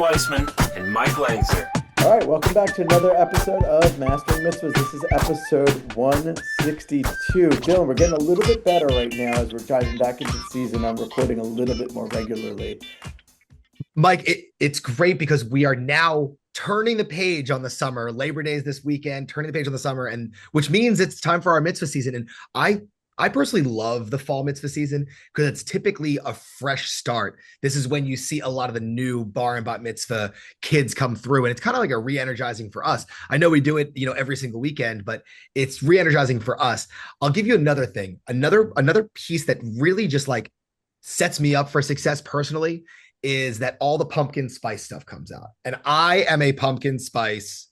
Weissman and Mike Langser. All right, welcome back to another episode of Mastering Mitzvahs. This is episode 162. Dylan, we're getting a little bit better right now as we're diving back into the season. I'm recording a little bit more regularly. Mike, it's great because we are now turning the page on the summer. Labor Day is this weekend, turning the page on the summer, and which means it's time for our mitzvah season. And I personally love the fall mitzvah season because it's typically a fresh start. This is when you see a lot of the new bar and bat mitzvah kids come through, and it's kind of like a re-energizing for us. I know we do it, every single weekend, but it's re-energizing for us. I'll give you another thing, another piece that really just like sets me up for success personally is that all the pumpkin spice stuff comes out. And I am a pumpkin spice.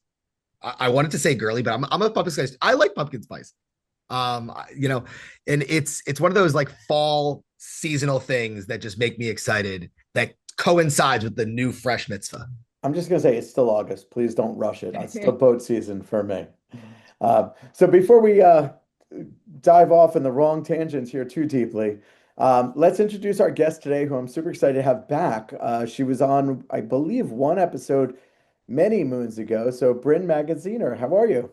I wanted to say girly, but I'm a pumpkin spice. I like pumpkin spice. And it's one of those like fall seasonal things that just make me excited that coincides with the new fresh mitzvah. I'm just going to say it's still August. Please don't rush it. It's still boat season for me. So before we dive off in the wrong tangents here too deeply, let's introduce our guest today, who I'm super excited to have back. She was on, I believe, one episode many moons ago. So Brynne Magaziner, how are you?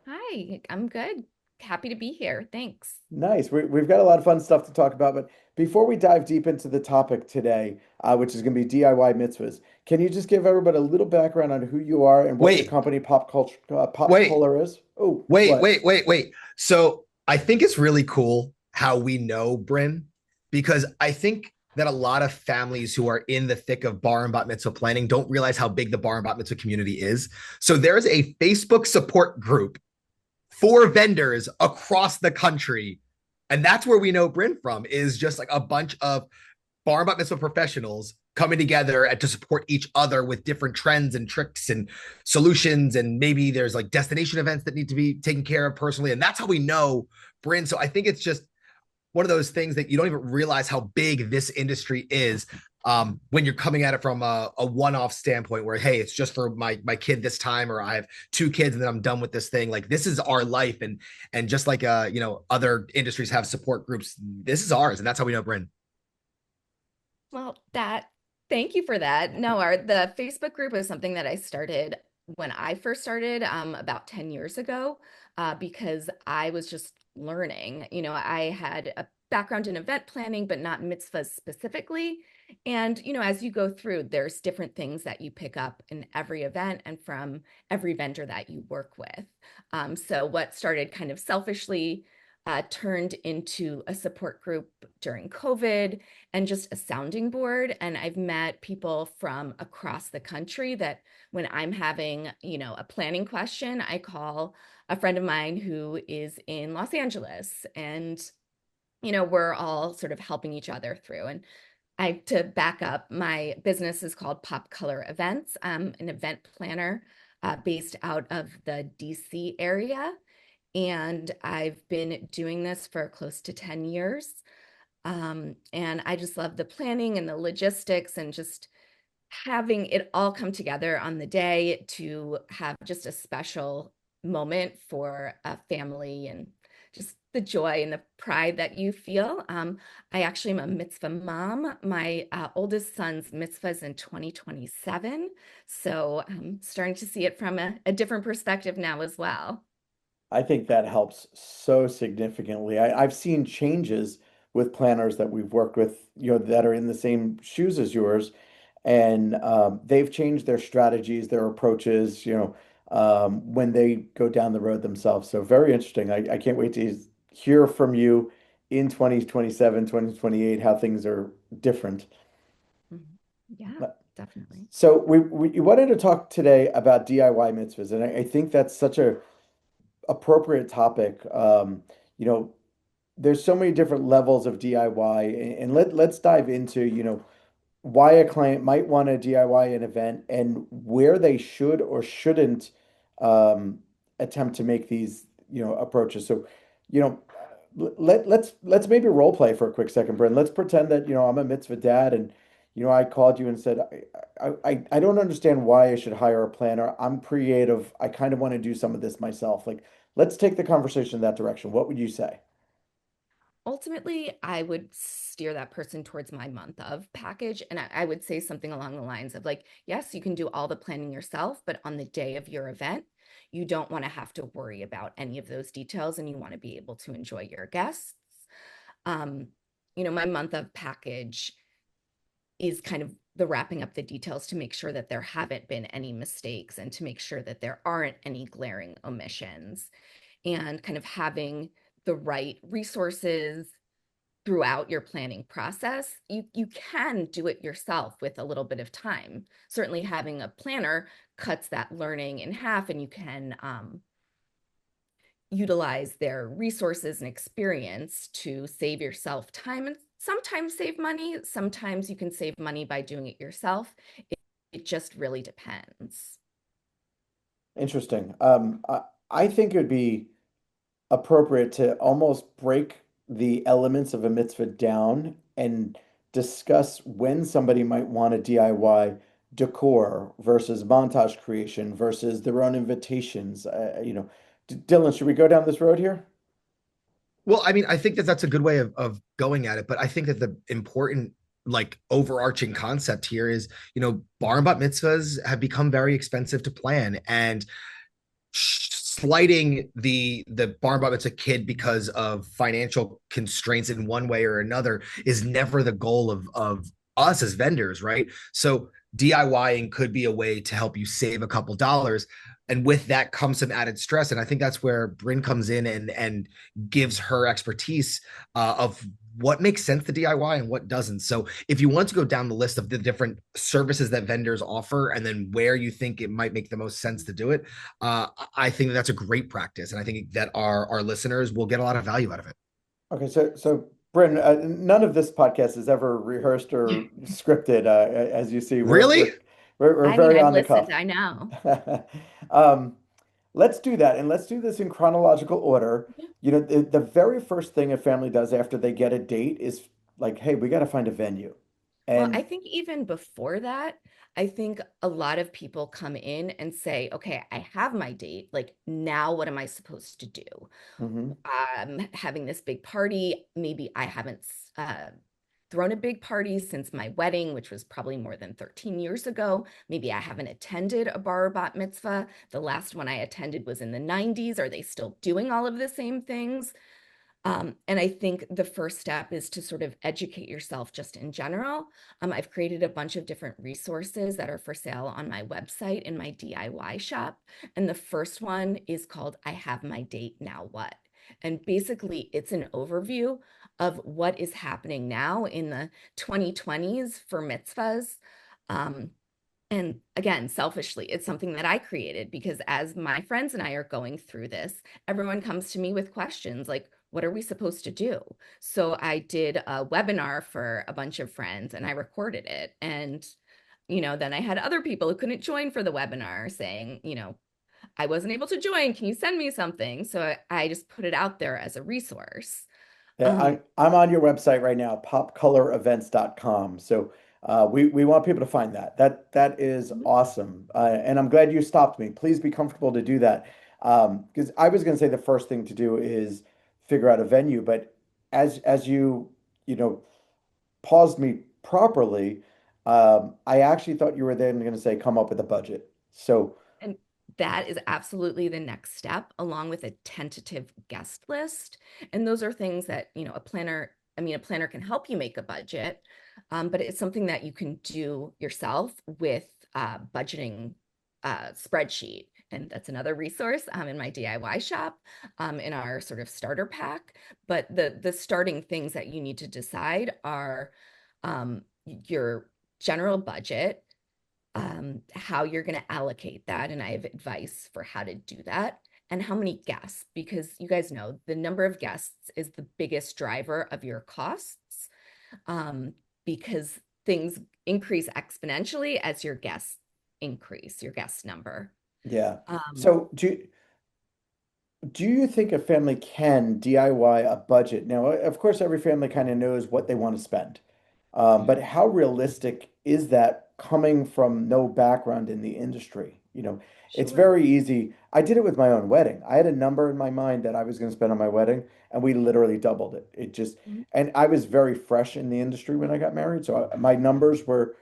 Hi, I'm good. Happy to be here. Thanks. Nice. We've got a lot of fun stuff to talk about, but before we dive deep into the topic today, which is going to be DIY mitzvahs, can you just give everybody a little background on who you are and what your company Pop Culture Pop Color is? Oh, wait. So I think it's really cool how we know Brynne, because I think that a lot of families who are in the thick of bar and bat mitzvah planning don't realize how big the bar and bat mitzvah community is. So there's a Facebook support group for vendors across the country. And that's where we know Brynne from, is just like a bunch of bar and bat mitzvah professionals coming together and to support each other with different trends and tricks and solutions. And maybe there's like destination events that need to be taken care of personally. And that's how we know Brynne. So I think it's just one of those things that you don't even realize how big this industry is when you're coming at it from a one-off standpoint where, hey, it's just for my kid this time, or I have two kids and then I'm done with this thing. Like, this is our life. And just like, other industries have support groups, this is ours. And that's how we know Brynne. Well, thank you for that. No, the Facebook group is something that I started when I first started about 10 years ago because I was just learning. I had a background in event planning, but not mitzvahs specifically. And, as you go through, there's different things that you pick up in every event and from every vendor that you work with. So what started kind of selfishly turned into a support group during COVID and just a sounding board. And I've met people from across the country that when I'm having, a planning question, I call a friend of mine who is in Los Angeles, and, we're all sort of helping each other through. And to back up, my business is called Pop Color Events. I'm an event planner based out of the DC area. And I've been doing this for close to 10 years. And I just love the planning and the logistics and just having it all come together on the day to have just a special moment for a family and just the joy and the pride that you feel. I actually am a mitzvah mom. My oldest son's mitzvah is in 2027. So I'm starting to see it from a different perspective now as well. I think that helps so significantly. I've seen changes with planners that we've worked with, that are in the same shoes as yours, and they've changed their strategies, their approaches, when they go down the road themselves. So very interesting. I can't wait to hear from you in 2027, 2028, how things are different. Mhm. Yeah, definitely. So we wanted to talk today about DIY mitzvahs, and I think that's such a appropriate topic. There's so many different levels of DIY, and let's dive into, why a client might want to DIY an event and where they should or shouldn't um, attempt to make these, approaches. So, you know, let's maybe role play for a quick second, Bryn. Let's pretend that, I'm a mitzvah dad, and I called you and said, I don't understand why I should hire a planner. I'm creative. I kind of want to do some of this myself. Like, let's take the conversation in that direction. What would you say? Ultimately, I would steer that person towards my month of package. And I would say something along the lines of like, yes, you can do all the planning yourself, but on the day of your event, you don't want to have to worry about any of those details and you want to be able to enjoy your guests. Um, my month of package is kind of the wrapping up the details to make sure that there haven't been any mistakes and to make sure that there aren't any glaring omissions and kind of having the right resources throughout your planning process. You can do it yourself with a little bit of time. Certainly having a planner cuts that learning in half and you can utilize their resources and experience to save yourself time and sometimes save money. Sometimes you can save money by doing it yourself. It just really depends. Interesting. I think it would be appropriate to almost break the elements of a mitzvah down and discuss when somebody might want to DIY decor versus montage creation versus their own invitations. Dylan, should we go down this road here? Well, I mean, I think that that's a good way of going at it, but I think that the important like overarching concept here is, bar and bat mitzvahs have become very expensive to plan, and slighting the bar and bat mitzvah kid because of financial constraints in one way or another is never the goal of us as vendors, right? So DIYing could be a way to help you save a couple dollars. And with that comes some added stress. And I think that's where Brynne comes in and gives her expertise of what makes sense to DIY and what doesn't. So if you want to go down the list of the different services that vendors offer and then where you think it might make the most sense to do it, I think that's a great practice. And I think that our listeners will get a lot of value out of it. Okay, so Bryn, none of this podcast is ever rehearsed or scripted. As you see, we're Really? we're we're I mean, very I've on the listened, cuff. I know. Um, let's do that, and let's do this in chronological order. The very first thing a family does after they get a date is like, hey, we got to find a venue, Well, I and think even before that, I think a lot of people come in and say, okay, I have my date. Like, now what am I supposed to do? mhm. Having this big party. Maybe I haven't thrown a big party since my wedding, which was probably more than 13 years ago. Maybe I haven't attended a bar or bat mitzvah. The last one I attended was in the 90s. Are they still doing all of the same things? And I think the first step is to sort of educate yourself just in general. I've created a bunch of different resources that are for sale on my website in my DIY shop. And the first one is called I Have My Date, Now What? And basically, it's an overview of what is happening now in the 2020s for mitzvahs. Um, and again, selfishly, it's something that I created because as my friends and I are going through this, everyone comes to me with questions like, what are we supposed to do? So I did a webinar for a bunch of friends and I recorded it. And, then I had other people who couldn't join for the webinar saying, I wasn't able to join. Can you send me something? So I just put it out there as a resource. Yeah, Um, I'm on your website right now, popcolorevents.com. So we want people to find that. That is awesome. And I'm glad you stopped me. Please be comfortable to do that. Because I was going to say the first thing to do is figure out a venue, but as you know paused me properly, I actually thought you were then going to say come up with a budget. So And that is absolutely the next step, along with a tentative guest list. And those are things that, a planner can help you make a budget, but it's something that you can do yourself with budgeting spreadsheet. And that's another resource in my DIY shop, in our sort of starter pack. But the starting things that you need to decide are your general budget, how you're going to allocate that. And I have advice for how to do that and how many guests, because you guys know the number of guests is the biggest driver of your costs, because things increase exponentially as your guests increase, your guest number. yeah. Um, So do you think a family can DIY a budget? Now, of course, every family kind of knows what they want to spend. But how realistic is that coming from no background in the industry? It's Sure. very easy. I did it with my own wedding. I had a number in my mind that I was going to spend on my wedding, and we literally doubled it. Mhm. And I was very fresh in the industry when I got married. So my numbers were,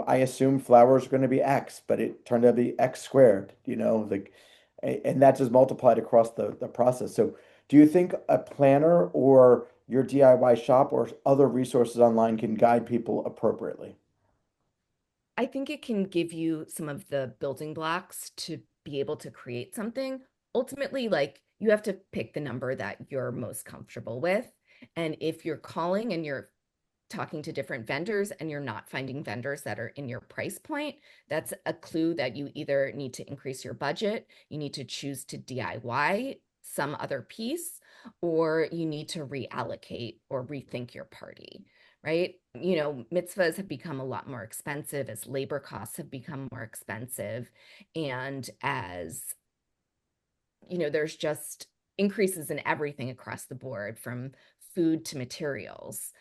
I assumed flowers were going to be X, but it turned out to be X squared, and that just multiplied across the process. So do you think a planner or your DIY shop or other resources online can guide people appropriately? I think it can give you some of the building blocks to be able to create something. Ultimately, like you have to pick the number that you're most comfortable with. And if you're calling and you're talking to different vendors and you're not finding vendors that are in your price point, that's a clue that you either need to increase your budget, you need to choose to DIY some other piece, or you need to reallocate or rethink your party, right? Mitzvahs have become a lot more expensive as labor costs have become more expensive. And as, there's just increases in everything across the board from food to materials.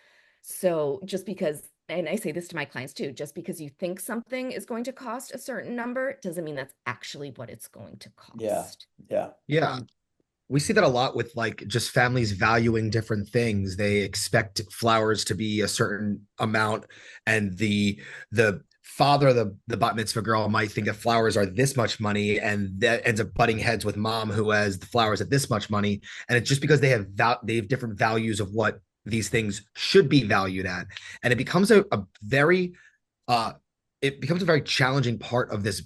So just because, and I say this to my clients too, just because you think something is going to cost a certain number doesn't mean that's actually what it's going to Yeah, cost. yeah. Yeah. We see that a lot with like just families valuing different things. They expect flowers to be a certain amount, and the father of the bat mitzvah girl might think that flowers are this much money, and that ends up butting heads with mom who has the flowers at this much money. And it's just because they have different values of what these things should be valued at, and uh it becomes a very challenging part of this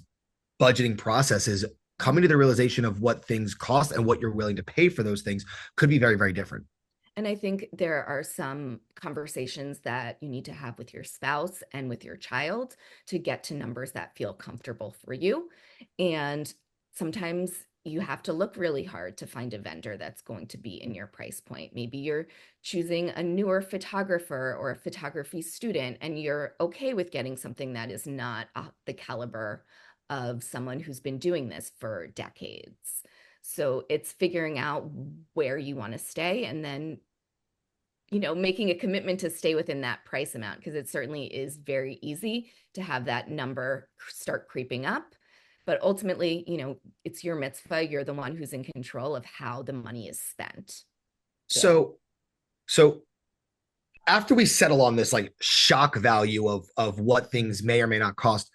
budgeting process is coming to the realization of what things cost and what you're willing to pay for those things could be very, very different. And I think there are some conversations that you need to have with your spouse and with your child to get to numbers that feel comfortable for you. And sometimes you have to look really hard to find a vendor that's going to be in your price point. Maybe you're choosing a newer photographer or a photography student, and you're okay with getting something that is not the caliber of someone who's been doing this for decades. So it's figuring out where you want to stay and then, making a commitment to stay within that price amount, because it certainly is very easy to have that number start creeping up. But ultimately, it's your mitzvah. You're the one who's in control of how the money is spent. Yeah. So after we settle on this like shock value of what things may or may not cost,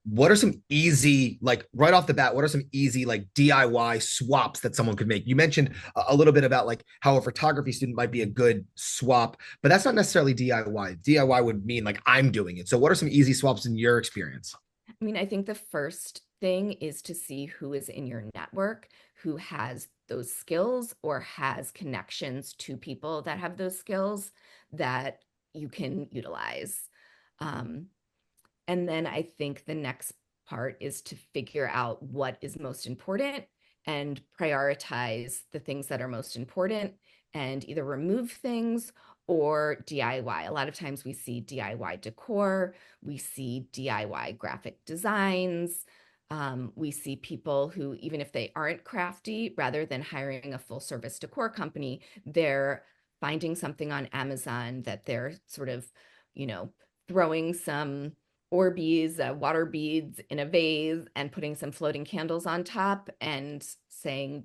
what are some easy, like right off the bat, what are some easy like DIY swaps that someone could make? You mentioned a little bit about like how a photography student might be a good swap, but that's not necessarily DIY. DIY would mean like I'm doing it. So what are some easy swaps in your experience? I mean, I think the first thing is to see who is in your network, who has those skills or has connections to people that have those skills that you can utilize. Um, And then I think the next part is to figure out what is most important and prioritize the things that are most important and either remove things or DIY. A lot of times we see DIY decor, we see DIY graphic designs. We see people who, even if they aren't crafty, rather than hiring a full service decor company, they're finding something on Amazon that they're sort of, you know, throwing some Orbeez, water beads in a vase and putting some floating candles on top and saying,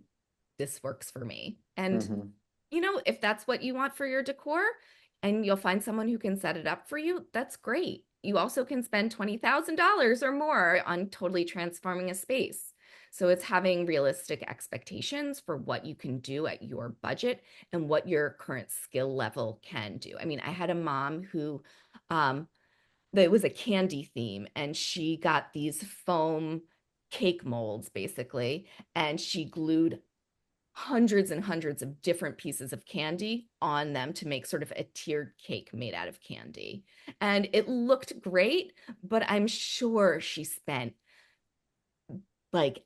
this works for me. And, Hmm. if that's what you want for your decor and you'll find someone who can set it up for you, that's great. You also can spend $20,000 or more on totally transforming a space. So it's having realistic expectations for what you can do at your budget and what your current skill level can do. I mean, I had a mom who, um, it was a candy theme, and she got these foam cake molds basically, and she glued hundreds and hundreds of different pieces of candy on them to make sort of a tiered cake made out of candy. And it looked great, but I'm sure she spent like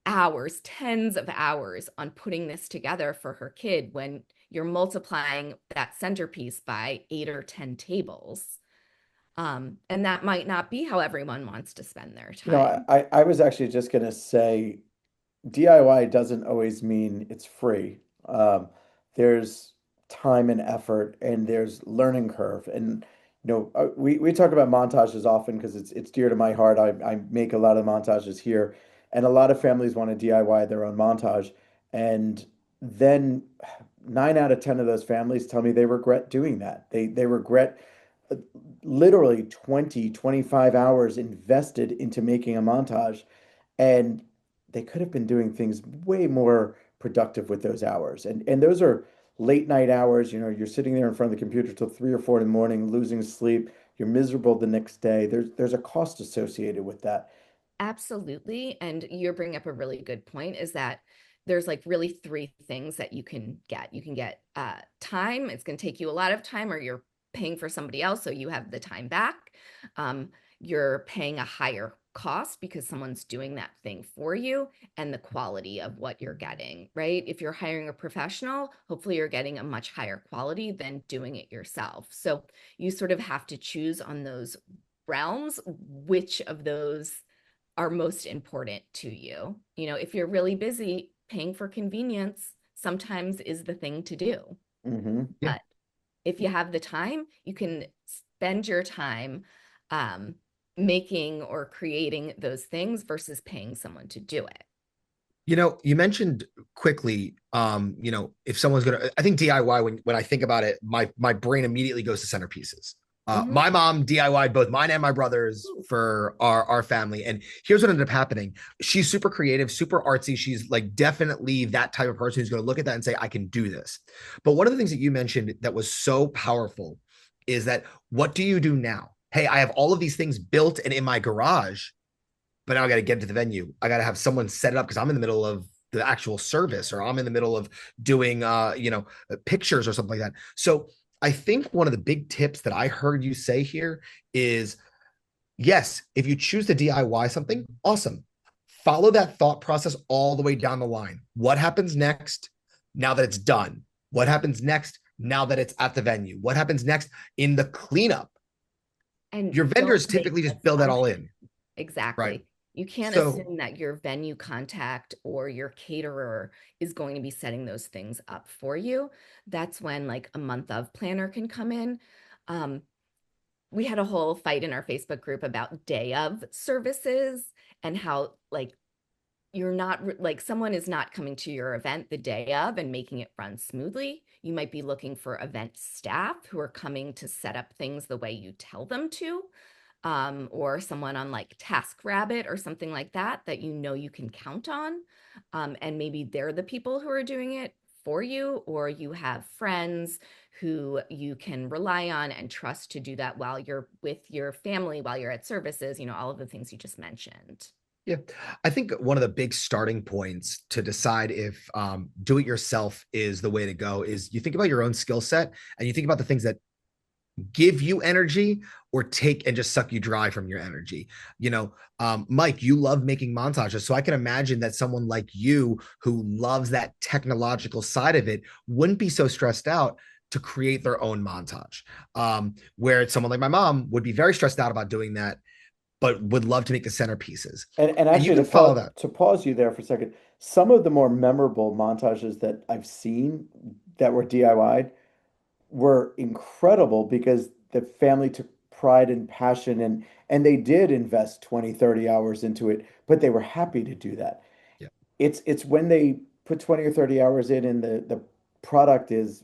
hours, tens of hours on putting this together for her kid when you're multiplying that centerpiece by 8 or 10 tables. And that might not be how everyone wants to spend their time. I was actually just gonna say DIY doesn't always mean it's free. There's time and effort, and there's learning curve. And we talk about montages often because it's dear to my heart. I make a lot of montages here, and a lot of families want to DIY their own montage, and then 9 out of 10 of those families tell me they regret doing that. They regret uh, literally 20, 25 hours invested into making a montage, and they could have been doing things way more productive with those hours. And those are late night hours. You're sitting there in front of the computer till 3 or 4 in the morning, losing sleep. You're miserable the next day. There's a cost associated with that. Absolutely. And you're bringing up a really good point is that there's like really three things that you can get. You can get time. It's going to take you a lot of time, or you're paying for somebody else, so you have the time back. Um, you're paying a higher cost because someone's doing that thing for you, and the quality of what you're getting, right? If you're hiring a professional, hopefully you're getting a much higher quality than doing it yourself. So you sort of have to choose on those realms, which of those are most important to you. If you're really busy, paying for convenience sometimes is the thing to do. Hmm. Yeah. But if you have the time, you can spend your time um, making or creating those things versus paying someone to do it. You mentioned quickly, if someone's gonna, I think DIY, when I think about it, my brain immediately goes to centerpieces. Mhm. My mom DIY'd both mine and my brothers for our family. And here's what ended up happening. She's super creative, super artsy. She's like definitely that type of person who's going to look at that and say, I can do this. But one of the things that you mentioned that was so powerful is that, what do you do now? Hey, I have all of these things built and in my garage, but now I got to get to the venue. I got to have someone set it up because I'm in the middle of the actual service, or I'm in the middle of doing pictures or something like that. So I think one of the big tips that I heard you say here is, yes, if you choose to DIY something, awesome. Follow that thought process all the way down the line. What happens next now that it's done? What happens next now that it's at the venue? What happens next in the cleanup? And Your vendors don't make typically just build that all in, assumptions. right? Exactly. You can't So assume that your venue contact or your caterer is going to be setting those things up for you. That's when like a month of planner can come in. Um, we had a whole fight in our Facebook group about day of services and how like you're not like someone is not coming to your event the day of and making it run smoothly. You might be looking for event staff who are coming to set up things the way you tell them to, or someone on like TaskRabbit or something like that that you can count on. And maybe they're the people who are doing it for you, or you have friends who you can rely on and trust to do that while you're with your family, while you're at services, all of the things you just mentioned. yeah, I think one of the big starting points to decide if do it yourself is the way to go is you think about your own skill set, and you think about the things that give you energy or take and just suck you dry from your energy. Mike, you love making montages. So I can imagine that someone like you who loves that technological side of it wouldn't be so stressed out to create their own montage. Where someone like my mom would be very stressed out about doing that, but would love to make the centerpieces. And And you actually, can follow that. to pause you there for a second, some of the more memorable montages that I've seen that were DIY'd were incredible because the family took pride and passion, and they did invest 20, 30 hours into it, but they were happy to do that. Yeah. It's when they put 20 or 30 hours in and the product is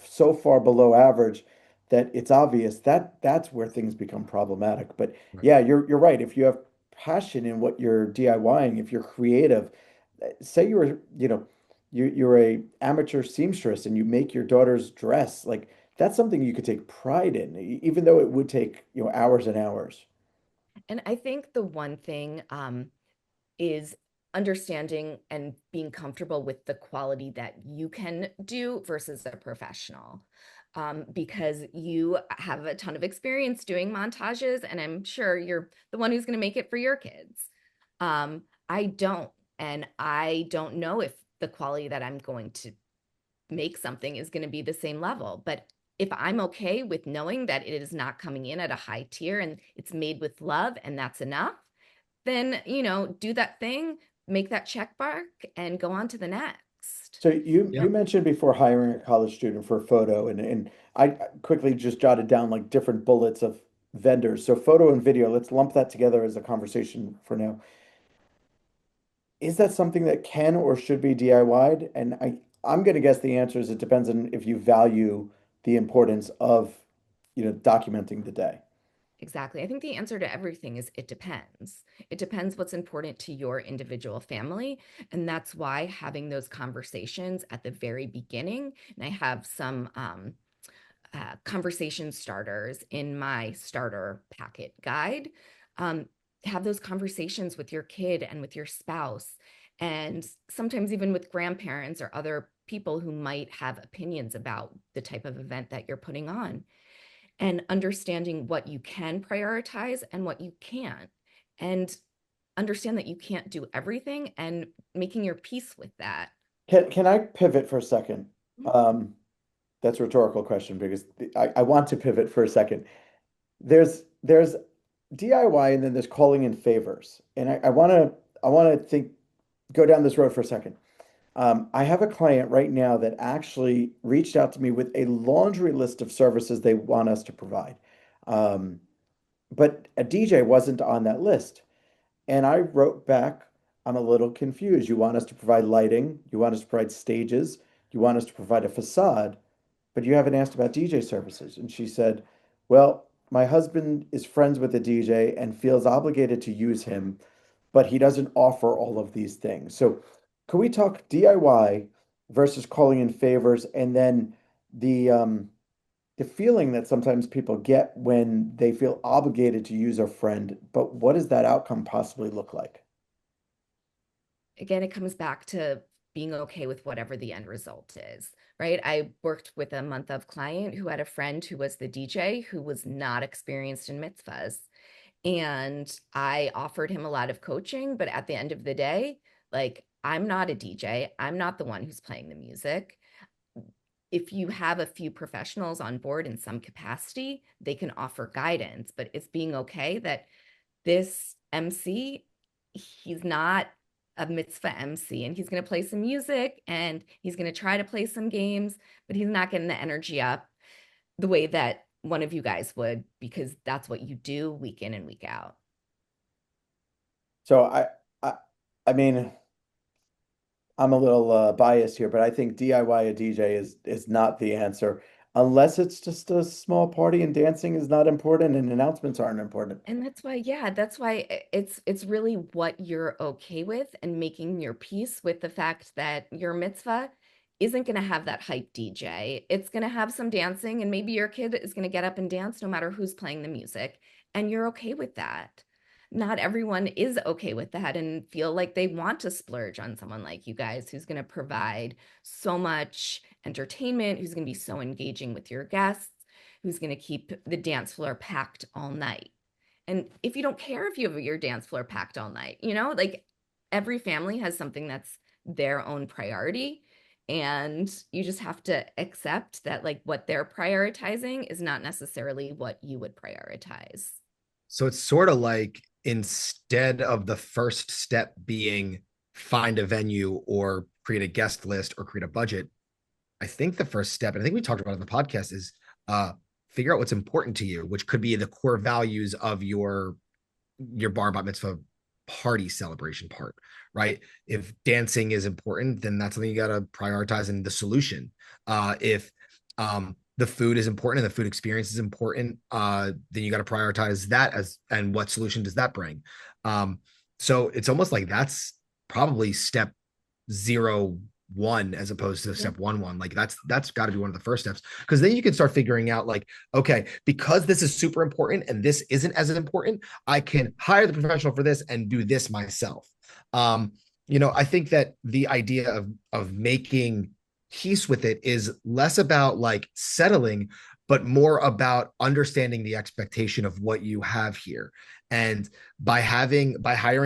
so far below average that it's obvious that that's where things become problematic. But Right. yeah, you're right. If you have passion in what you're DIYing, if you're creative, say you're a amateur seamstress and you make your daughter's dress, like that's something you could take pride in, even though it would take, hours and hours. And I think the one thing is understanding and being comfortable with the quality that you can do versus a professional. Because you have a ton of experience doing montages, and I'm sure you're the one who's going to make it for your kids. I don't, and I don't know if the quality that I'm going to make something is going to be the same level. But if I'm okay with knowing that it is not coming in at a high tier and it's made with love and that's enough, then, do that thing, make that check mark and go on to the next. context. So you Yeah. you mentioned before hiring a college student for a photo, and I quickly just jotted down like different bullets of vendors. So photo and video, let's lump that together as a conversation for now. Is that something that can or should be DIY'd? And I'm going to guess the answer is it depends on if you value the importance of, documenting the day. Exactly. I think the answer to everything is it depends. It depends what's important to your individual family. And that's why having those conversations at the very beginning, and I have some conversation starters in my starter packet guide. Um, have those conversations with your kid and with your spouse, and sometimes even with grandparents or other people who might have opinions about the type of event that you're putting on, and understanding what you can prioritize and what you can't. And understand that you can't do everything and making your peace with that. Can I pivot for a second? Um, that's a rhetorical question because I want to pivot for a second. There's DIY and then there's calling in favors. And I wanna think go down this road for a second. I have a client right now that actually reached out to me with a laundry list of services they want us to provide. Um, but a DJ wasn't on that list. And I wrote back, I'm a little confused. You want us to provide lighting, you want us to provide stages, you want us to provide a facade, but you haven't asked about DJ services. And she said, well, my husband is friends with a DJ and feels obligated to use him, but he doesn't offer all of these things. So, can we talk DIY versus calling in favors, and then the feeling that sometimes people get when they feel obligated to use a friend, but what does that outcome possibly look like? Again, it comes back to being okay with whatever the end result is, right? I worked with a month of client who had a friend who was the DJ who was not experienced in mitzvahs. And I offered him a lot of coaching, but at the end of the day, like, I'm not a DJ. I'm not the one who's playing the music. If you have a few professionals on board in some capacity, they can offer guidance, but it's being okay that this MC, he's not a mitzvah MC, and he's going to play some music and he's going to try to play some games, but he's not getting the energy up the way that one of you guys would, because that's what you do week in and week out. So I I mean, I'm a little biased here, but I think DIY a DJ is not the answer unless it's just a small party and dancing is not important and announcements aren't important. And that's why, yeah, that's why it's really what you're okay with, and making your peace with the fact that your mitzvah isn't going to have that hype DJ. It's going to have some dancing, and maybe your kid is going to get up and dance no matter who's playing the music, and you're okay with that. Not everyone is okay with that and feel like they want to splurge on someone like you guys who's going to provide so much entertainment, who's going to be so engaging with your guests, who's going to keep the dance floor packed all night. And if you don't care if you have your dance floor packed all night, like, every family has something that's their own priority. And you just have to accept that, like, what they're prioritizing is not necessarily what you would prioritize. So it's sort of like, instead of the first step being find a venue or create a guest list or create a budget, I think the first step, and I think we talked about it on the podcast, is figure out what's important to you, which could be the core values of your bar bat mitzvah party celebration part, right? If dancing is important, then that's something you got to prioritize in the solution. If the food is important and the food experience is important, then you got to prioritize that and what solution does that bring? So it's almost like that's probably step 0-1 as opposed to step 1-1. Like that's got to be one of the first steps, because then you can start figuring out, like, okay, because this is super important and this isn't as important, I can hire the professional for this and do this myself. I think that the idea of making peace with it is less about like settling, but more about understanding the expectation of what you have here. And by hiring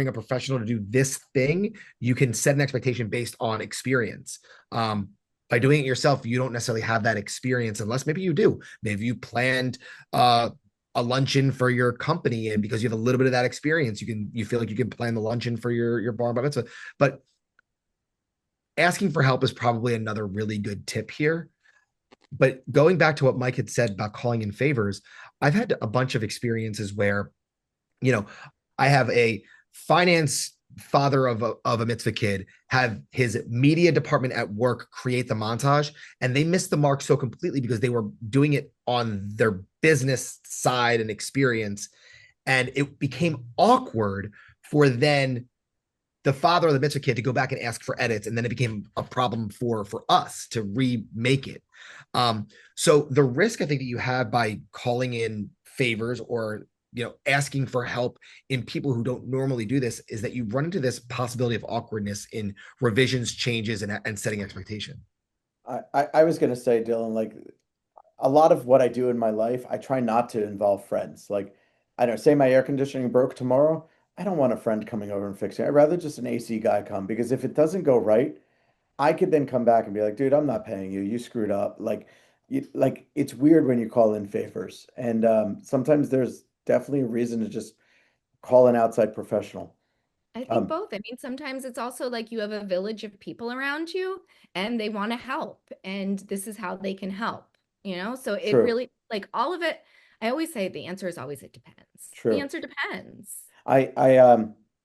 a professional to do this thing, you can set an expectation based on experience. By doing it yourself, you don't necessarily have that experience, unless maybe you do. Maybe you planned a luncheon for your company, and because you have a little bit of that experience, you feel like you can plan the luncheon for your bar mitzvah. But asking for help is probably another really good tip here. But going back to what Mike had said about calling in favors, I've had a bunch of experiences where, you know, I have a finance father of a mitzvah kid have his media department at work create the montage, and they missed the mark so completely because they were doing it on their business side and experience. And it became awkward for then the father of the mitzvah kid to go back and ask for edits, and then it became a problem for us to remake it. So the risk I think that you have by calling in favors or asking for help in people who don't normally do this is that you run into this possibility of awkwardness in revisions, changes, and setting expectation. I was gonna say, Dylan, like a lot of what I do in my life, I try not to involve friends. Like, I don't know, say my air conditioning broke tomorrow. I don't want a friend coming over and fixing it. I'd rather just an AC guy come because if it doesn't go right, I could then come back and be like, dude, I'm not paying you. You screwed up. Like it's weird when you call in favors. And sometimes there's definitely a reason to just call an outside professional. I think Um, both. I mean, sometimes it's also like you have a village of people around you and they want to help, and this is how they can help, you know? So it true, really, like all of it, I always say the answer is always it depends. The true. answer depends. I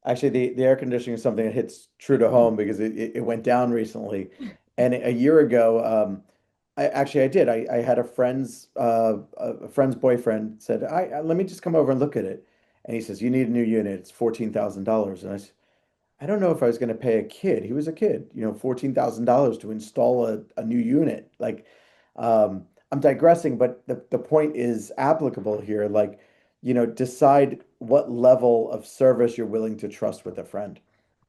actually the air conditioning is something that hits true to home because it went down recently. And a year ago, I did. I had a friend's boyfriend said, let me just come over and look at it. And he says, you need a new unit. It's $14,000. And I said, I don't know if I was going to pay a kid. He was a kid, $14,000 to install a new unit. Like, I'm digressing, but the point is applicable here. Like, decide what level of service you're willing to trust with a friend.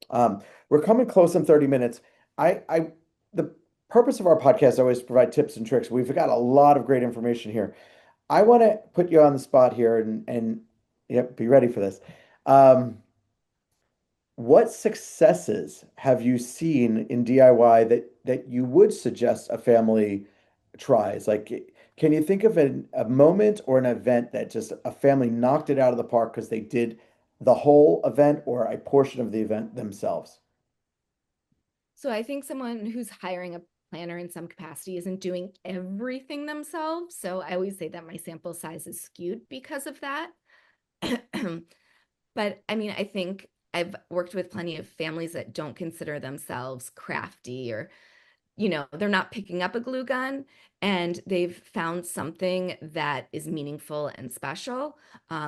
We're coming close in 30 minutes. The purpose of our podcast is always to provide tips and tricks. We've got a lot of great information here. I want to put you on the spot here and yep, be ready for this. Um, what successes have you seen in DIY that you would suggest a family tries? Like, can you think of a moment or an event that just a family knocked it out of the park because they did the whole event or a portion of the event themselves? So I think someone who's hiring a planner in some capacity isn't doing everything themselves. So I always say that my sample size is skewed because of that. But I mean, I think I've worked with plenty of families that don't consider themselves crafty or, they're not picking up a glue gun and they've found something that is meaningful and special,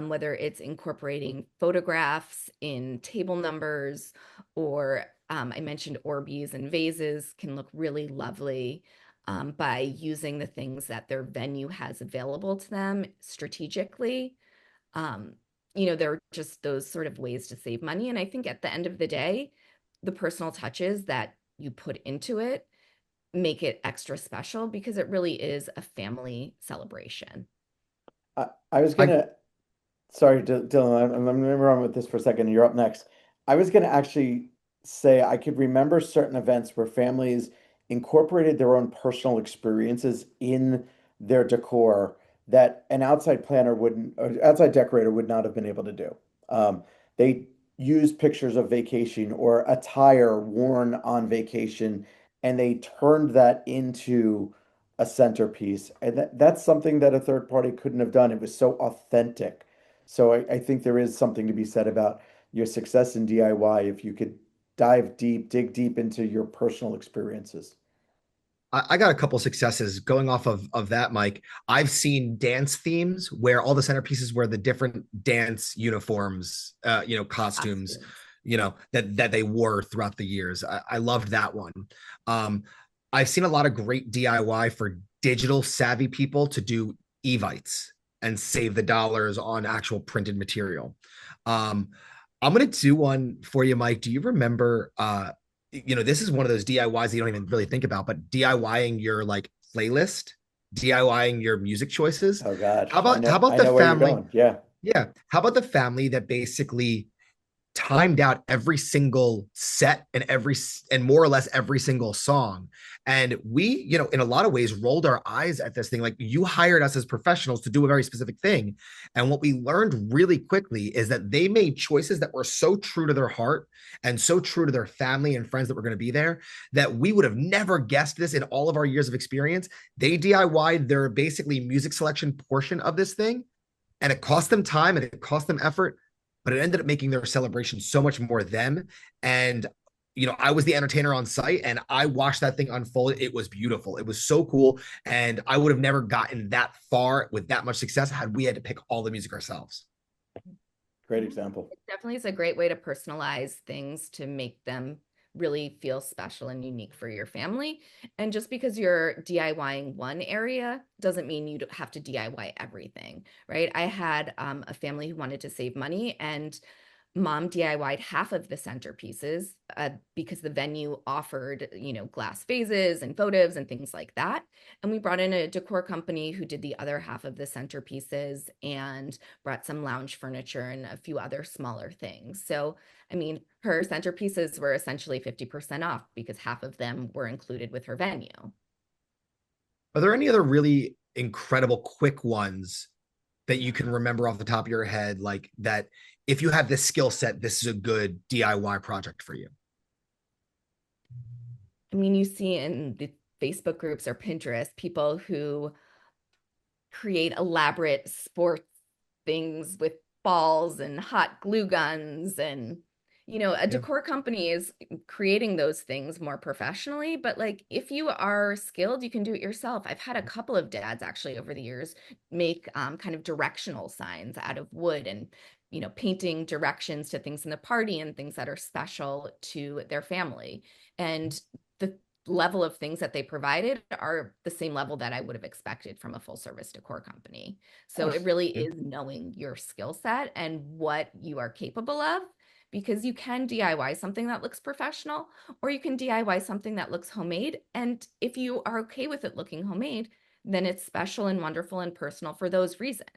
whether it's incorporating photographs in table numbers or I mentioned Orbeez and vases can look really lovely by using the things that their venue has available to them strategically. Um, there are just those sort of ways to save money. And I think at the end of the day, the personal touches that you put into it make it extra special because it really is a family celebration. I was I gonna Sorry, Dylan, I'm gonna run with this for a second. You're up next. I was gonna actually say I could remember certain events where families incorporated their own personal experiences in their decor that an outside planner wouldn't, or outside decorator would not have been able to do. They used pictures of vacation or attire worn on vacation, and they turned that into a centerpiece. And that's something that a third party couldn't have done. It was so authentic. So I think there is something to be said about your success in DIY if you could dig deep into your personal experiences. I got a couple successes going off of that, Mike. I've seen dance themes where all the centerpieces were the different dance uniforms, costumes, Costumes. that they wore throughout the years. I loved that one. Um, I've seen a lot of great DIY for digital savvy people to do Evites and save the dollars on actual printed material. Um, I'm gonna do one for you, Mike. Do you remember this is one of those DIYs that you don't even really think about, but DIYing your like playlist, DIYing your music choices. Oh God, How about I the know where you're family? going. Yeah. Yeah. How about the family that basically timed out every single set and more or less every single song. And we, in a lot of ways rolled our eyes at this thing. Like, you hired us as professionals to do a very specific thing. And what we learned really quickly is that they made choices that were so true to their heart and so true to their family and friends that were going to be there, that we would have never guessed this in all of our years of experience. They DIY'd their basically music selection portion of this thing, and it cost them time and it cost them effort, but it ended up making their celebration so much more them. And I was the entertainer on site, and I watched that thing unfold. It was beautiful. It was so cool. And I would have never gotten that far with that much success had we had to pick all the music ourselves. Great example. It definitely is a great way to personalize things to make them really feel special and unique for your family. And just because you're DIYing one area doesn't mean you have to DIY everything, right? I had a family who wanted to save money, and mom DIY'd half of the centerpieces because the venue offered, glass vases and photos and things like that. And we brought in a decor company who did the other half of the centerpieces and brought some lounge furniture and a few other smaller things. So, I mean, her centerpieces were essentially 50% off because half of them were included with her venue. Are there any other really incredible quick ones that you can remember off the top of your head, like that if you have this skill set, this is a good DIY project for you? I mean, you see in the Facebook groups or Pinterest, people who create elaborate sports things with balls and hot glue guns, and a decor company is creating those things more professionally, but like, if you are skilled, you can do it yourself. I've had a couple of dads actually over the years make kind of directional signs out of wood, and painting directions to things in the party and things that are special to their family. And the level of things that they provided are the same level that I would have expected from a full service decor company. So it really is knowing your skill set and what you are capable of, because you can DIY something that looks professional, or you can DIY something that looks homemade. And if you are okay with it looking homemade, then it's special and wonderful and personal for those reasons.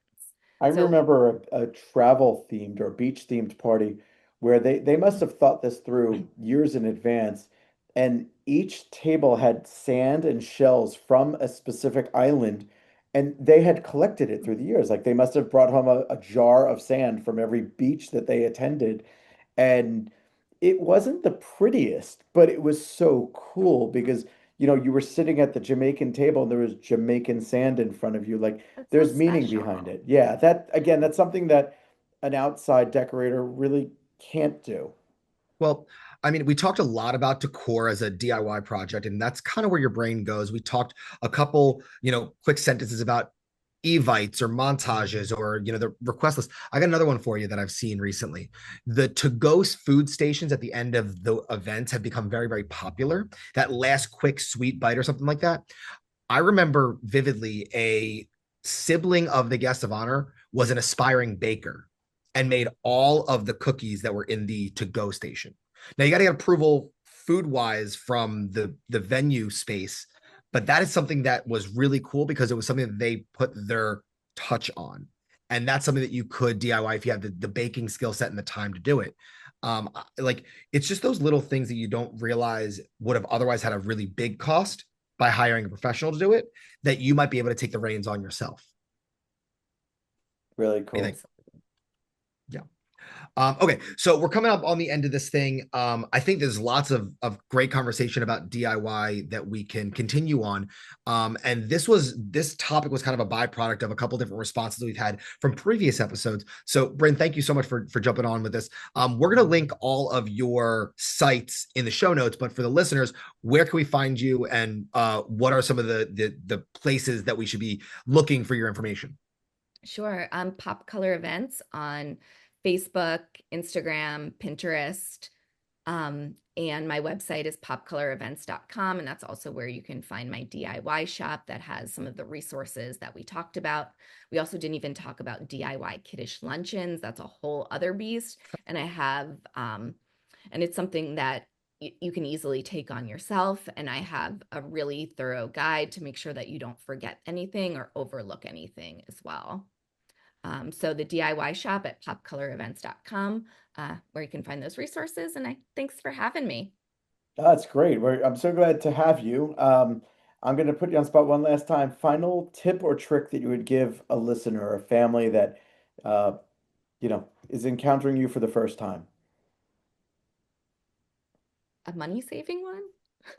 I So remember a travel themed or beach themed party where they must have thought this through years in advance. And each table had sand and shells from a specific island, and they had collected it through the years. Like, they must have brought home a jar of sand from every beach that they attended. And it wasn't the prettiest, but it was so cool because, you were sitting at the Jamaican table and there was Jamaican sand in front of you. Like, that's so there's meaning behind special. it. Yeah, that again, that's something that an outside decorator really can't do. Well, I mean, we talked a lot about decor as a DIY project, and that's kind of where your brain goes. We talked a couple, quick sentences about evites or montages or, the request list. I got another one for you that I've seen recently. The to-go food stations at the end of the events have become very, very popular. That last quick sweet bite or something like that. I remember vividly a sibling of the guest of honor was an aspiring baker and made all of the cookies that were in the to-go station. Now you got to get approval food wise from the venue space, but that is something that was really cool because it was something that they put their touch on. And that's something that you could DIY if you have the baking skill set and the time to do it. Like, it's just those little things that you don't realize would have otherwise had a really big cost by hiring a professional to do it, that you might be able to take the reins on yourself. Really What do you cool. think? Yeah. Okay, so we're coming up on the end of this thing. I think there's lots of great conversation about DIY that we can continue on. And this topic was kind of a byproduct of a couple different responses we've had from previous episodes. So, Brynne, thank you so much for jumping on with this. We're going to link all of your sites in the show notes, but for the listeners, where can we find you, and what are some of the places that we should be looking for your information? Sure. Pop Color Events on Facebook, Instagram, Pinterest. And my website is popcolorevents.com. And that's also where you can find my DIY shop that has some of the resources that we talked about. We also didn't even talk about DIY kiddish luncheons. That's a whole other beast. And I have, and it's something that you can easily take on yourself. And I have a really thorough guide to make sure that you don't forget anything or overlook anything as well. So the DIY shop at popcolorevents.com, where you can find those resources. And thanks for having me. That's great. I'm so glad to have you. I'm going to put you on the spot one last time. Final tip or trick that you would give a listener or a family that, uh, is encountering you for the first time. A money saving one? How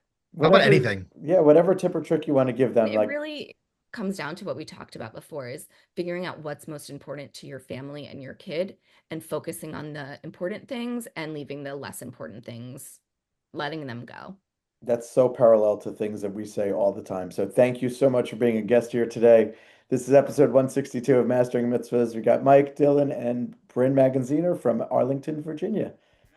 about Whatever, anything? yeah, whatever tip or trick you want to give And them. it Like, really comes down to what we talked about before, is figuring out what's most important to your family and your kid and focusing on the important things and leaving the less important things, letting them go. that's so parallel to things that we say all the time. So thank you so much for being a guest here today. This is episode 162 of Mastering Mitzvahs. We got Mike, Dylan, and Brynne Magaziner from Arlington, Virginia.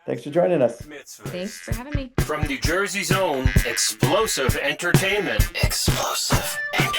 Thanks for joining us. Thanks Mitzvahs. for having me. From New Jersey's own explosive entertainment. Explosive entertainment.